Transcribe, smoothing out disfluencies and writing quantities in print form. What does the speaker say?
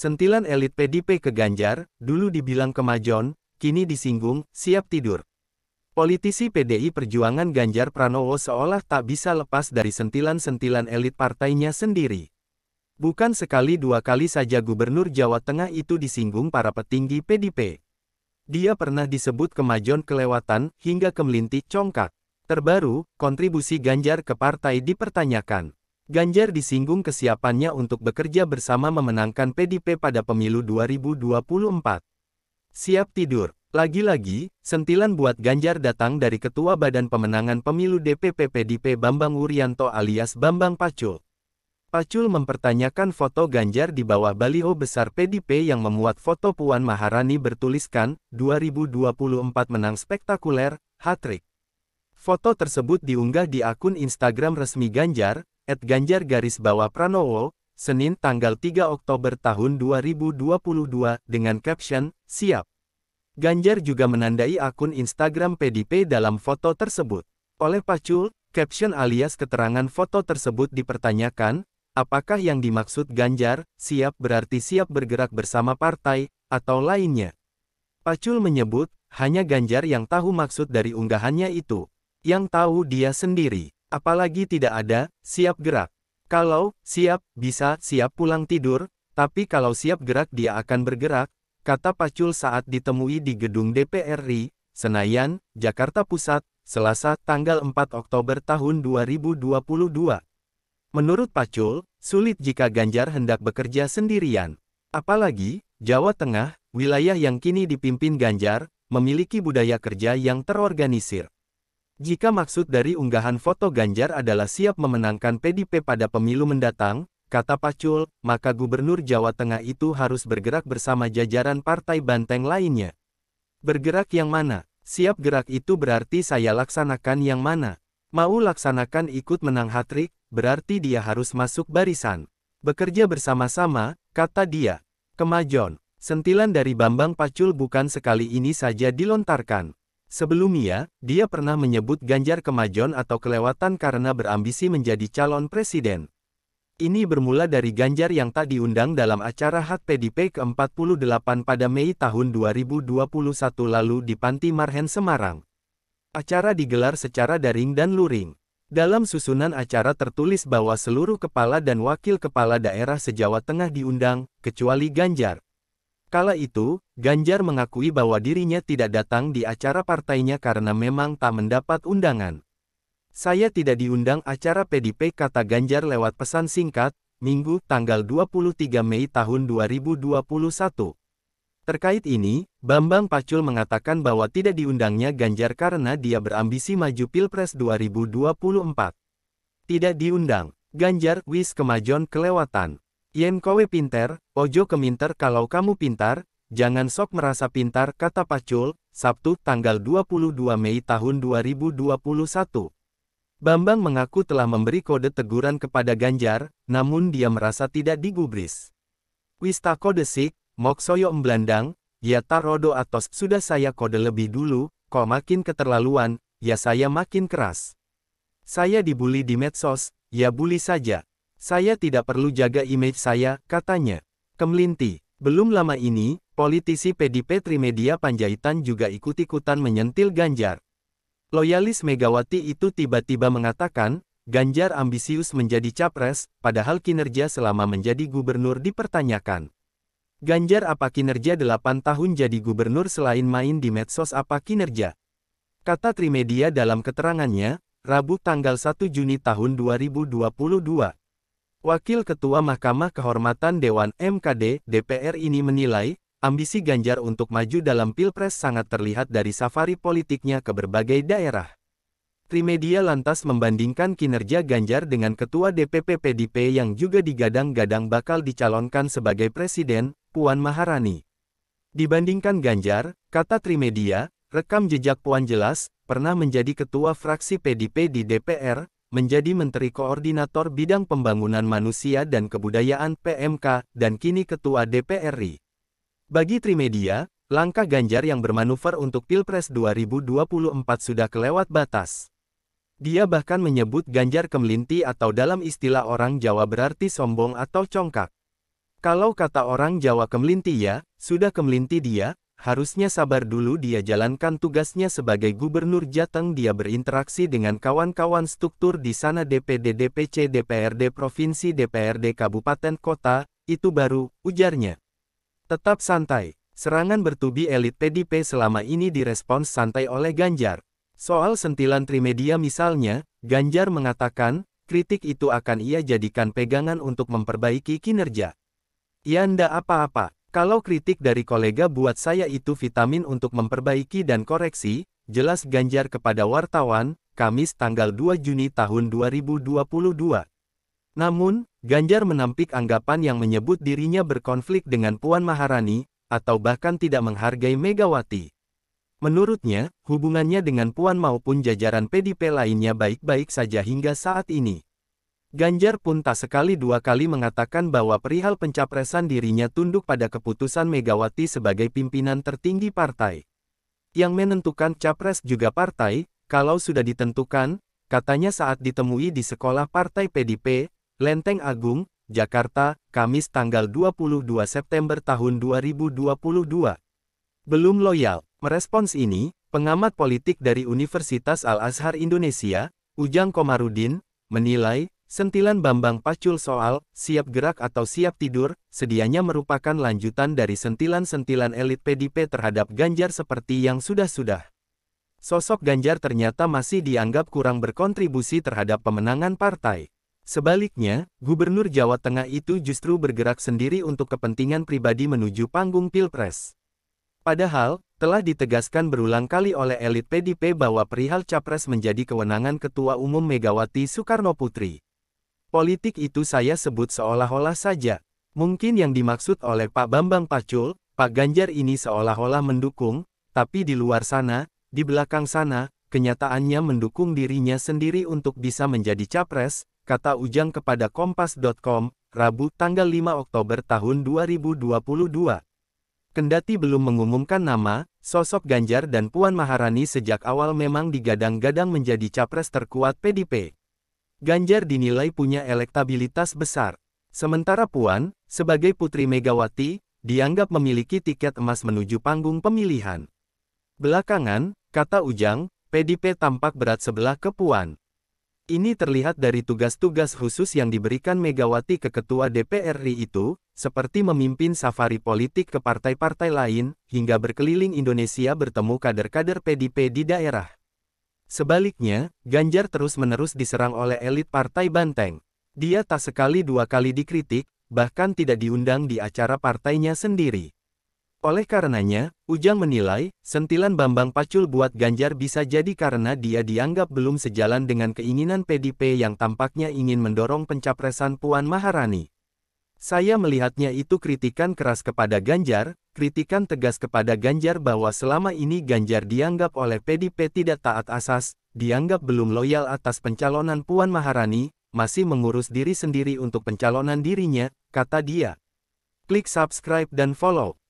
Sentilan elit PDIP ke Ganjar, dulu dibilang kemajon, kini disinggung, siap tidur. Politisi PDI Perjuangan Ganjar Pranowo seolah tak bisa lepas dari sentilan-sentilan elit partainya sendiri. Bukan sekali dua kali saja Gubernur Jawa Tengah itu disinggung para petinggi PDIP. Dia pernah disebut kemajon kelewatan, hingga kemelinti congkak. Terbaru, kontribusi Ganjar ke partai dipertanyakan. Ganjar disinggung kesiapannya untuk bekerja bersama memenangkan PDIP pada pemilu 2024. Siap tidur. Lagi-lagi, sentilan buat Ganjar datang dari Ketua Badan Pemenangan Pemilu DPP PDIP Bambang Wuryanto alias Bambang Pacul. Pacul mempertanyakan foto Ganjar di bawah baliho besar PDIP yang memuat foto Puan Maharani bertuliskan, 2024 menang spektakuler, hat-trick. Foto tersebut diunggah di akun Instagram resmi Ganjar, @Ganjar_Pranowo, Senin tanggal 3 Oktober tahun 2022, dengan caption, siap. Ganjar juga menandai akun Instagram PDIP dalam foto tersebut. Oleh Pacul, caption alias keterangan foto tersebut dipertanyakan, apakah yang dimaksud Ganjar, siap berarti siap bergerak bersama partai, atau lainnya. Pacul menyebut, hanya Ganjar yang tahu maksud dari unggahannya itu. Yang tahu dia sendiri. Apalagi tidak ada, siap gerak. Kalau, siap, bisa, siap pulang tidur, tapi kalau siap gerak dia akan bergerak, kata Pacul saat ditemui di gedung DPR RI, Senayan, Jakarta Pusat, Selasa, tanggal 4 Oktober tahun 2022. Menurut Pacul, sulit jika Ganjar hendak bekerja sendirian. Apalagi, Jawa Tengah, wilayah yang kini dipimpin Ganjar, memiliki budaya kerja yang terorganisir. Jika maksud dari unggahan foto Ganjar adalah siap memenangkan PDIP pada pemilu mendatang, kata Pacul, maka Gubernur Jawa Tengah itu harus bergerak bersama jajaran partai banteng lainnya. Bergerak yang mana? Siap gerak itu berarti saya laksanakan yang mana? Mau laksanakan ikut menang hat-trick, berarti dia harus masuk barisan. Bekerja bersama-sama, kata dia. Kemajon. Sentilan dari Bambang Pacul bukan sekali ini saja dilontarkan. Sebelumnya, dia pernah menyebut Ganjar kemajon atau kelewatan karena berambisi menjadi calon presiden. Ini bermula dari Ganjar yang tak diundang dalam acara HUT PDIP ke-48 pada Mei tahun 2021 lalu di Panti Marhen Semarang. Acara digelar secara daring dan luring. Dalam susunan acara tertulis bahwa seluruh kepala dan wakil kepala daerah se-Jawa Tengah diundang, kecuali Ganjar. Kala itu, Ganjar mengakui bahwa dirinya tidak datang di acara partainya karena memang tak mendapat undangan. Saya tidak diundang acara PDIP, kata Ganjar lewat pesan singkat, Minggu, tanggal 23 Mei tahun 2021. Terkait ini, Bambang Pacul mengatakan bahwa tidak diundangnya Ganjar karena dia berambisi maju Pilpres 2024. Tidak diundang. Ganjar, wis kemajon kelewatan. Yen kowe pinter, ojo keminter kalau kamu pintar, jangan sok merasa pintar, kata Pacul, Sabtu tanggal 22 Mei tahun 2021. Bambang mengaku telah memberi kode teguran kepada Ganjar, namun dia merasa tidak digubris. Wis ta kode sik, mok soyo emblandang, ya ta rodo atos, sudah saya kode lebih dulu, kok makin keterlaluan, ya saya makin keras. Saya dibully di medsos, ya bully saja. Saya tidak perlu jaga image saya, katanya. Kemelinti. Belum lama ini, politisi PDIP Trimedia Panjaitan juga ikut-ikutan menyentil Ganjar. Loyalis Megawati itu tiba-tiba mengatakan, Ganjar ambisius menjadi capres, padahal kinerja selama menjadi gubernur dipertanyakan. Ganjar apa kinerja 8 tahun jadi gubernur selain main di medsos apa kinerja? Kata Trimedia dalam keterangannya, Rabu tanggal 1 Juni tahun 2022. Wakil Ketua Mahkamah Kehormatan Dewan (MKD) DPR ini menilai, ambisi Ganjar untuk maju dalam Pilpres sangat terlihat dari safari politiknya ke berbagai daerah. Trimedia lantas membandingkan kinerja Ganjar dengan Ketua DPP PDIP yang juga digadang-gadang bakal dicalonkan sebagai presiden, Puan Maharani. Dibandingkan Ganjar, kata Trimedia, rekam jejak Puan jelas, pernah menjadi ketua fraksi PDIP di DPR, menjadi Menteri Koordinator Bidang Pembangunan Manusia dan Kebudayaan (PMK), dan kini Ketua DPR RI. Bagi Trimedia, langkah Ganjar yang bermanuver untuk Pilpres 2024 sudah kelewat batas. Dia bahkan menyebut Ganjar kemelinti atau dalam istilah orang Jawa berarti sombong atau congkak. Kalau kata orang Jawa kemelinti ya, sudah kemelinti dia, harusnya sabar dulu dia jalankan tugasnya sebagai Gubernur Jateng, dia berinteraksi dengan kawan-kawan struktur di sana, DPD, DPC, DPRD Provinsi, DPRD Kabupaten Kota, itu baru, ujarnya. Tetap santai. Serangan bertubi elit PDIP selama ini direspons santai oleh Ganjar. Soal sentilan Trimedia misalnya, Ganjar mengatakan, kritik itu akan ia jadikan pegangan untuk memperbaiki kinerja. Ya ndak apa-apa, kalau kritik dari kolega buat saya itu vitamin untuk memperbaiki dan koreksi, jelas Ganjar kepada wartawan, Kamis tanggal 2 Juni tahun 2022. Namun, Ganjar menampik anggapan yang menyebut dirinya berkonflik dengan Puan Maharani, atau bahkan tidak menghargai Megawati. Menurutnya, hubungannya dengan Puan maupun jajaran PDIP lainnya baik-baik saja hingga saat ini. Ganjar pun tak sekali dua kali mengatakan bahwa perihal pencapresan dirinya tunduk pada keputusan Megawati sebagai pimpinan tertinggi partai. Yang menentukan capres juga partai, kalau sudah ditentukan, katanya saat ditemui di sekolah partai PDIP, Lenteng Agung, Jakarta, Kamis tanggal 22 September tahun 2022. Belum loyal. Merespons ini, pengamat politik dari Universitas Al-Azhar Indonesia, Ujang Komarudin, menilai, sentilan Bambang Pacul soal siap gerak atau siap tidur sedianya merupakan lanjutan dari sentilan-sentilan elit PDIP terhadap Ganjar seperti yang sudah-sudah. Sosok Ganjar ternyata masih dianggap kurang berkontribusi terhadap pemenangan partai. Sebaliknya, Gubernur Jawa Tengah itu justru bergerak sendiri untuk kepentingan pribadi menuju panggung Pilpres. Padahal, telah ditegaskan berulang kali oleh elit PDIP bahwa perihal capres menjadi kewenangan Ketua Umum Megawati Soekarno Putri. Politik itu saya sebut seolah-olah saja. Mungkin yang dimaksud oleh Pak Bambang Pacul, Pak Ganjar ini seolah-olah mendukung, tapi di luar sana, di belakang sana, kenyataannya mendukung dirinya sendiri untuk bisa menjadi capres, kata Ujang kepada Kompas.com, Rabu tanggal 5 Oktober tahun 2022. Kendati belum mengumumkan nama, sosok Ganjar dan Puan Maharani sejak awal memang digadang-gadang menjadi capres terkuat PDIP. Ganjar dinilai punya elektabilitas besar. Sementara Puan, sebagai putri Megawati, dianggap memiliki tiket emas menuju panggung pemilihan. Belakangan, kata Ujang, PDIP tampak berat sebelah ke Puan. Ini terlihat dari tugas-tugas khusus yang diberikan Megawati ke Ketua DPR RI itu, seperti memimpin safari politik ke partai-partai lain, hingga berkeliling Indonesia bertemu kader-kader PDIP di daerah. Sebaliknya, Ganjar terus-menerus diserang oleh elit Partai Banteng. Dia tak sekali dua kali dikritik, bahkan tidak diundang di acara partainya sendiri. Oleh karenanya, Ujang menilai, sentilan Bambang Pacul buat Ganjar bisa jadi karena dia dianggap belum sejalan dengan keinginan PDIP yang tampaknya ingin mendorong pencapresan Puan Maharani. Saya melihatnya itu kritikan keras kepada Ganjar, kritikan tegas kepada Ganjar bahwa selama ini Ganjar dianggap oleh PDIP tidak taat asas, dianggap belum loyal atas pencalonan Puan Maharani, masih mengurus diri sendiri untuk pencalonan dirinya, kata dia. Klik subscribe dan follow.